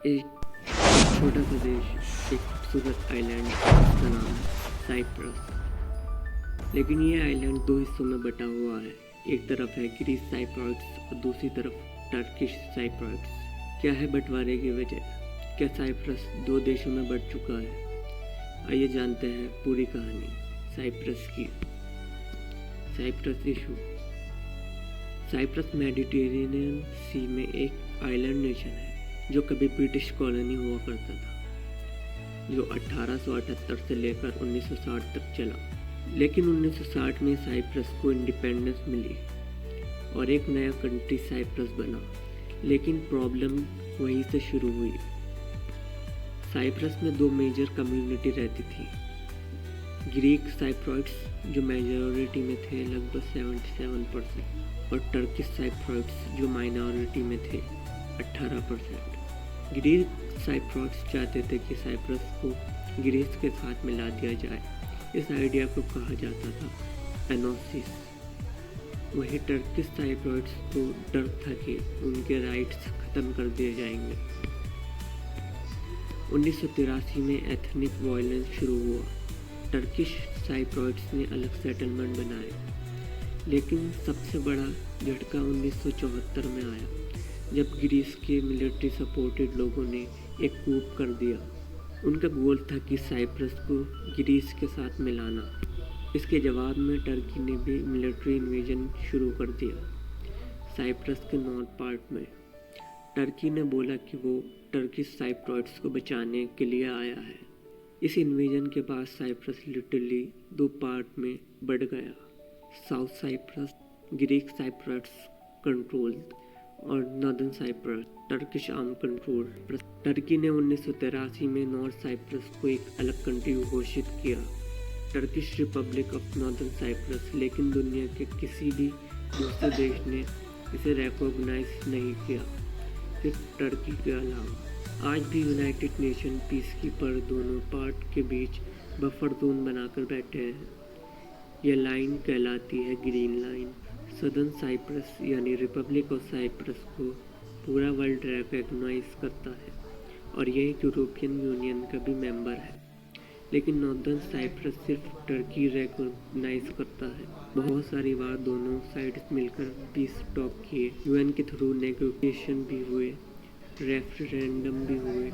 एक छोटा सा देश, एक खूबसूरत आइलैंड जिसका नाम है साइप्रस। लेकिन ये आइलैंड दो हिस्सों में बटा हुआ है। एक तरफ है ग्रीस साइप्रस और दूसरी तरफ टर्किश साइप्रस। क्या है बंटवारे की वजह? क्या साइप्रस दो देशों में बट चुका है? आइए जानते हैं पूरी कहानी साइप्रस की। Cyprus issue. Cyprus Mediterranean sea में एक आइलैंड नेशन है जो कभी ब्रिटिश कॉलोनी हुआ करता था, जो 1878 से लेकर 1960 तक चला। लेकिन 1960 में साइप्रस को इंडिपेंडेंस मिली और एक नया कंट्री साइप्रस बना। लेकिन प्रॉब्लम वहीं से शुरू हुई। साइप्रस में दो मेजर कम्युनिटी रहती थी। ग्रीक साइप्रॉइट्स जो मेजॉरिटी में थे लगभग 77%, और टर्किश साइप्रॉइट्स जो माइनॉरिटी में थे 18%। ग्रीक साइप्रॉइट्स चाहते थे कि साइप्रस को ग्रीस के साथ मिला दिया जाए। इस आइडिया को कहा जाता था एनोसिस। वहीं टर्किश साइप्रॉइट्स को डर था कि उनके राइट्स खत्म कर दिए जाएंगे। 1983 में एथनिक वायलेंस शुरू हुआ। टर्किश साइप्रॉइट्स ने अलग सेटलमेंट बनाए। लेकिन सबसे बड़ा झटका 1974 में आया जब ग्रीस के मिलिट्री सपोर्टेड लोगों ने एक कूप कर दिया। उनका गोल था कि साइप्रस को ग्रीस के साथ मिलाना। इसके जवाब में टर्की ने भी मिलिट्री इन्वेजन शुरू कर दिया साइप्रस के नॉर्थ पार्ट में। टर्की ने बोला कि वो टर्किश साइप्रॉइट्स को बचाने के लिए आया है। इस इन्वेजन के बाद साइप्रस लिटरली दो पार्ट में बढ़ गया। South Cyprus Greek Cypriots controlled और northern Cyprus Turkish arm control. Turkey ने 1983 में नॉर्थ साइप्रस को एक अलग कंट्री घोषित किया, Turkish Republic of Northern Cyprus. लेकिन दुनिया के किसी भी दूसरे देश ने इसे रिकॉग्नाइज नहीं किया, सिर्फ टर्की के अलावा। आज भी यूनाइटेड नेशन पीस कीपर दोनों पार्ट के बीच बफर जोन बनाकर बैठे हैं। यह लाइन कहलाती है ग्रीन लाइन। सदर्न साइप्रस यानी रिपब्लिक ऑफ साइप्रस को पूरा वर्ल्ड रिकॉग्नाइज करता है और यह यूरोपियन यूनियन का भी मेंबर है। लेकिन नॉर्दर्न साइप्रस सिर्फ टर्की रिकॉग्नाइज करता है। बहुत सारी बार दोनों साइड्स मिलकर पीस टॉक किए, यूएन के थ्रू नेगोशिएशन भी हुए, रेफरेंडम भी हुए,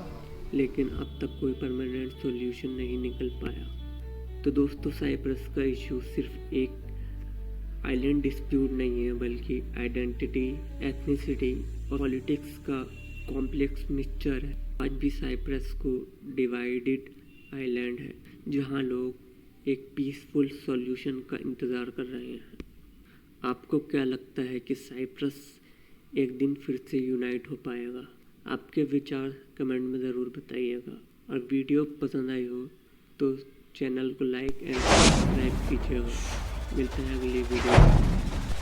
लेकिन अब तक कोई परमानेंट सॉल्यूशन नहीं निकल पाया। तो दोस्तों, साइप्रस का इशू सिर्फ एक आइलैंड डिस्प्यूट नहीं है, बल्कि आइडेंटिटी, एथनिसिटी और पॉलिटिक्स का कॉम्प्लेक्स मिक्सचर है। आज भी साइप्रस को डिवाइडेड आइलैंड है जहां लोग एक पीसफुल सॉल्यूशन का इंतज़ार कर रहे हैं। आपको क्या लगता है कि साइप्रस एक दिन फिर से यूनाइट हो पाएगा? आपके विचार कमेंट में ज़रूर बताइएगा। और वीडियो पसंद आई हो तो चैनल को लाइक एंड सब्सक्राइब कीजिएगा। मिलते हैं अगली वीडियो में।